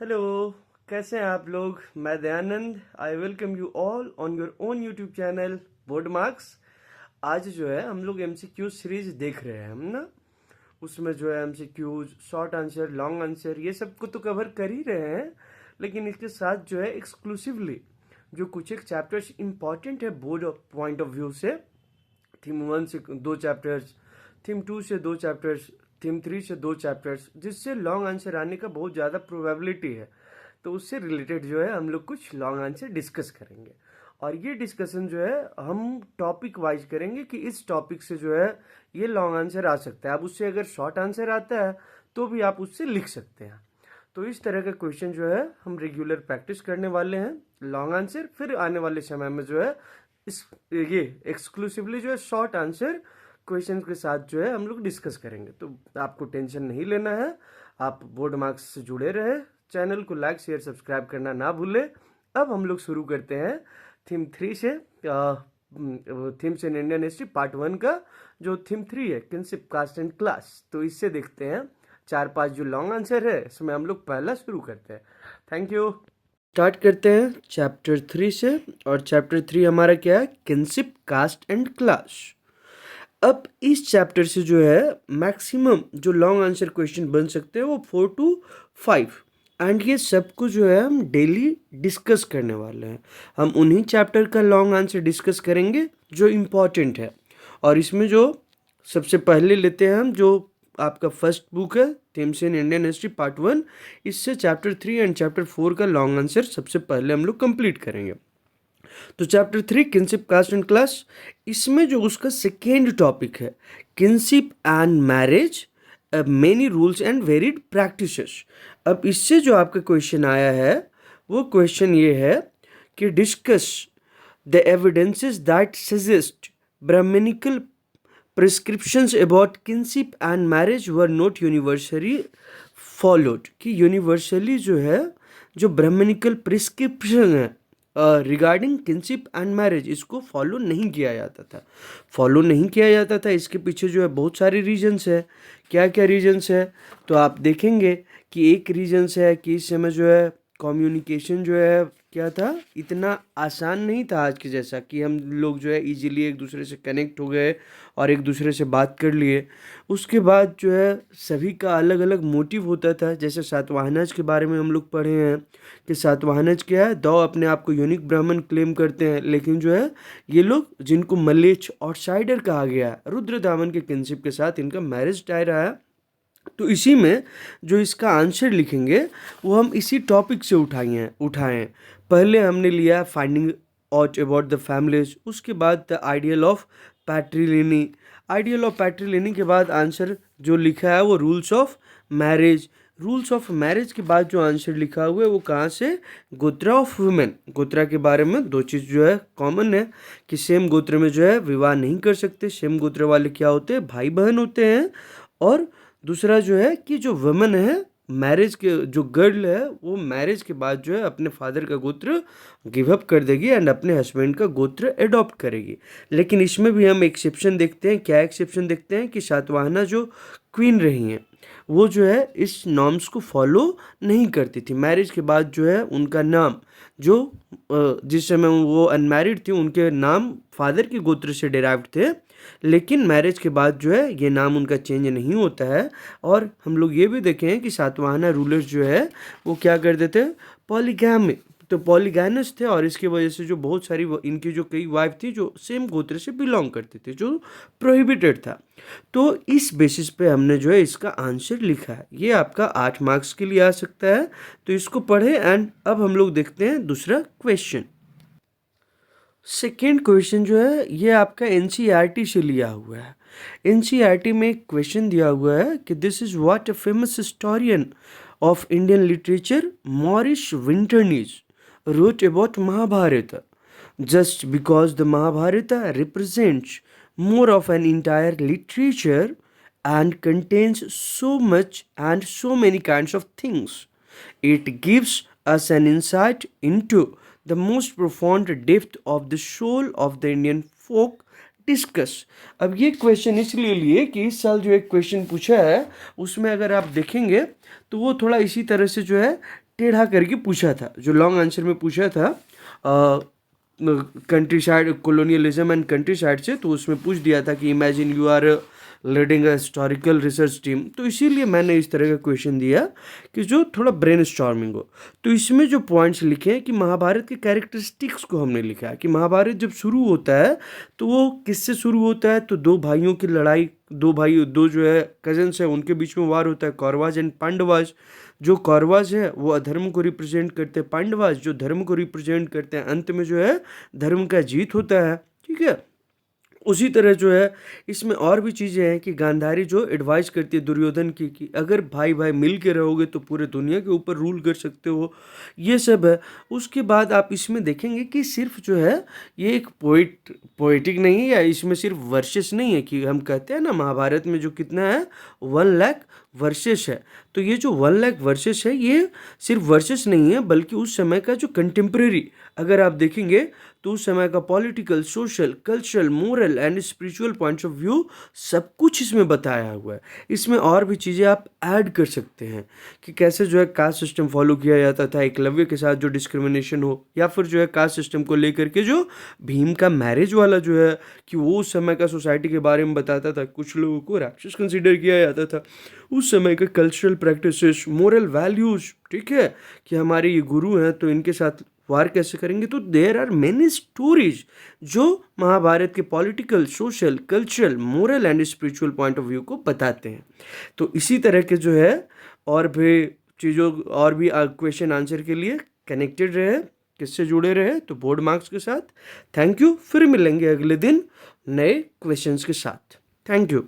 Hello. कैसे हैं आप लोग? मैं Dayanand. I welcome you all on your own YouTube channel board marks. आज जो है हम लोग एमसीक्यू सीरीज देख रहे हैं हम ना। उसमें जो है MCQs, short answer, long answer, ये सब को तो कवर कर ही रहे हैं, लेकिन इसके साथ जो है एक्सक्लूसिवली जो कुछ एक चैप्टर्स इंपॉर्टेंट है बोर्ड पॉइंट ऑफ व्यू से, थीम 1 से 2 चैप्टर्स, थीम 2 से 2 चैप्टर्स, थीम 3 से 2 चैप्टर्स, जिससे लॉन्ग आंसर आने का बहुत ज़्यादा प्रोबेबिलिटी है। तो उससे रिलेटेड जो है हम लोग कुछ लॉन्ग आंसर डिस्कस करेंगे। और ये डिस्कशन जो है हम टॉपिक वाइज करेंगे कि इस टॉपिक से जो है ये लॉन्ग आंसर आ सकता है। अब उससे अगर शॉर्ट आंसर आता है तो भी आप उससे लिख सकते हैं। तो इस तरह का क्वेश्चन जो है हम रेगुलर प्रैक्टिस करने वाले हैं। लॉन्ग आंसर फिर आने वाले समय में जो है इस ये एक्सक्लूसिवली जो है शॉर्ट आंसर क्वेश्चन के साथ जो है हम लोग डिस्कस करेंगे। तो आपको टेंशन नहीं लेना है, आप बोर्ड मार्क्स से जुड़े रहे। चैनल को लाइक शेयर सब्सक्राइब करना ना भूले। अब हम लोग शुरू करते हैं थीम 3 से, themes in Indian history part 1 का। जो थीम 3 है किनशिप कास्ट एंड क्लास, तो इससे देखते हैं 4-5 जो लॉन्ग आंसर है इसमें हम लोग पहला शुरू करते हैं। Thank you. स्टार्ट करते हैं चैप्टर 3 से। और चैप्टर 3 हमारा क्या है? Kinship caste and class. अब इस चैप्टर से जो है मैक्सिमम जो लॉन्ग आंसर क्वेश्चन बन सकते हैं वो 4 to 5, एंड ये सबको जो है हम डेली डिस्कस करने वाले हैं। हम उन्हीं चैप्टर का लॉन्ग आंसर डिस्कस करेंगे जो इम्पॉर्टेंट है। और इसमें जो सबसे पहले लेते हैं हम जो आपका फर्स्ट बुक है themes in Indian history part 1, इससे चैप्टर 3 एंड चैप्टर 4 का लॉन्ग आंसर सबसे पहले हम लोग कंप्लीट करेंगे। तो chapter 3 kinship caste and class, इसमें जो उसका सेकेंड टॉपिक है kinship and marriage, many rules and varied practices. अब इससे जो आपका क्वेश्चन आया है वो क्वेश्चन ये है कि discuss the evidences that suggest Brahmanical prescriptions about kinship and marriage were not universally followed. कि यूनिवर्सली जो है जो ब्राह्मणिकल प्रिस्क्रिप्शन है रिगार्डिंग किनशिप एंड मैरिज, इसको फॉलो नहीं किया जाता था। फॉलो नहीं किया जाता था, इसके पीछे जो है बहुत सारे रीजन्स है। क्या क्या रीजन्स है तो आप देखेंगे कि एक रीजन्स है कि इस समय जो है कम्युनिकेशन जो है क्या था, इतना आसान नहीं था आज के जैसा कि हम लोग जो है इजीली एक दूसरे से कनेक्ट हो गए और एक दूसरे से बात कर लिए। उसके बाद जो है सभी का अलग अलग मोटिव होता था। जैसे सातवाहनज के बारे में हम लोग पढ़े हैं कि सातवाहनज क्या है, दो अपने आप को यूनिक ब्राह्मण क्लेम करते हैं, लेकिन जो है ये लोग जिनको मलेच्छ आउटसाइडर कहा गया है, रुद्रदामन के किनशिप के साथ इनका मैरिज टाई रहा है। तो इसी में जो इसका आंसर लिखेंगे वो हम इसी टॉपिक से उठाएं। पहले हमने लिया finding out about the families, उसके बाद the ideal of patriliny. Ideal of patriliny के बाद आंसर जो लिखा है वो rules of marriage. Rules of marriage के बाद जो आंसर लिखा हुआ है वो कहाँ से? गोत्रा ऑफ वुमेन। गोत्रा के बारे में दो चीज़ जो है कॉमन है कि सेम गोत्र में जो है विवाह नहीं कर सकते। सेम गोत्र वाले क्या होते हैं? भाई बहन होते हैं। और दूसरा जो है कि जो वुमेन है मैरिज के, जो गर्ल है वो मैरिज के बाद जो है अपने फादर का गोत्र गिव अप कर देगी एंड अपने हस्बैंड का गोत्र एडॉप्ट करेगी। लेकिन इसमें भी हम एक्सेप्शन देखते हैं। क्या एक्सेप्शन देखते हैं कि सातवाहना जो क्वीन रही हैं वो जो है इस नॉर्म्स को फॉलो नहीं करती थी। मैरिज के बाद जो है उनका नाम जो जिस समय वो अनमैरिड थी उनके नाम फादर के गोत्र से डिराइव्ड थे, लेकिन मैरिज के बाद जो है ये नाम उनका चेंज नहीं होता है। और हम लोग ये भी देखे हैं कि सातवाहना रूलर्स जो है वो क्या करते थे? पॉलीगैमी, तो पॉलीगैनस थे। और इसकी वजह से जो बहुत सारी इनकी जो कई वाइफ थी जो सेम गोत्र से बिलोंग करते थे, जो प्रोहिबिटेड था। तो इस बेसिस पे हमने जो है इसका आंसर लिखा है। ये आपका 8 मार्क्स के लिए आ सकता है, तो इसको पढ़े। एंड अब हम लोग देखते हैं दूसरा क्वेश्चन। सेकेंड क्वेश्चन जो है ये आपका एनसीईआरटी से लिया हुआ है। एनसीईआरटी में एक क्वेश्चन दिया हुआ है कि this is what a famous historian of Indian literature Maurice Winternitz wrote about Mahabharata, just because the Mahabharata represents more of an entire literature and contains so much and so many kinds of things. It gives us an insight into the most profound depth of the soul of the Indian folk discuss. अब ये question इसलिए लिए कि इस साल जो एक question पूछा है उसमें अगर आप देखेंगे तो वो थोड़ा इसी तरह से जो है टेढ़ा करके पूछा था, जो लॉन्ग आंसर में पूछा था countryside colonialism and countryside से, तो उसमें पूछ दिया था कि imagine you are leading a historical research team. तो इसीलिए मैंने इस तरह का क्वेश्चन दिया कि जो थोड़ा ब्रेन स्टॉर्मिंग हो। तो इसमें जो पॉइंट्स लिखे हैं कि महाभारत के कैरेक्टरिस्टिक्स को हमने लिखा है कि महाभारत जब शुरू होता है तो वो किससे शुरू होता है, तो दो भाइयों की लड़ाई, दो जो है कजन्स है उनके बीच में वार होता है, कौरवाज एंड पांडवाज। जो कौरवाज है वो अधर्म को रिप्रेजेंट करते हैं, पांडवाज जो धर्म को रिप्रेजेंट करते हैं। अंत में जो है धर्म का जीत होता है, ठीक है। उसी तरह जो है इसमें और भी चीज़ें हैं कि गांधारी जो एडवाइस करती है दुर्योधन की कि अगर भाई भाई मिल के रहोगे तो पूरे दुनिया के ऊपर रूल कर सकते हो, ये सब है। उसके बाद आप इसमें देखेंगे कि सिर्फ जो है ये एक पोइटिक नहीं है, या इसमें सिर्फ वर्सेस नहीं है कि हम कहते हैं ना महाभारत में जो कितना है 1 लाख वर्सेस है। तो ये जो 1 लाख वर्सेस है ये सिर्फ वर्सेस नहीं है, बल्कि उस समय का जो कंटेम्प्रेरी अगर आप देखेंगे तो उस समय का political, social, cultural, moral and spiritual points of view सब कुछ इसमें बताया हुआ है। इसमें और भी चीज़ें आप ऐड कर सकते हैं कि कैसे जो है कास्ट सिस्टम फॉलो किया जाता था, एकलव्य के साथ जो डिस्क्रिमिनेशन हो, या फिर जो है कास्ट सिस्टम को लेकर के जो भीम का मैरिज वाला जो है कि वो उस समय का सोसाइटी के बारे में बताता था। कुछ लोगों को राक्षस कंसिडर किया जाता था। उस समय के कल्चरल प्रैक्टिसेस, मोरल वैल्यूज, ठीक है, कि हमारे ये गुरु हैं तो इनके साथ वार कैसे करेंगे। तो देयर आर मेनी स्टोरीज जो महाभारत के political, social, cultural, moral and spiritual point of view को बताते हैं। तो इसी तरह के जो है और भी चीज़ों और भी क्वेश्चन आंसर के लिए कनेक्टेड रहे, किससे जुड़े रहे, तो बोर्ड मार्क्स के साथ। थैंक यू, फिर मिलेंगे अगले दिन नए क्वेश्चंस के साथ। Thank you.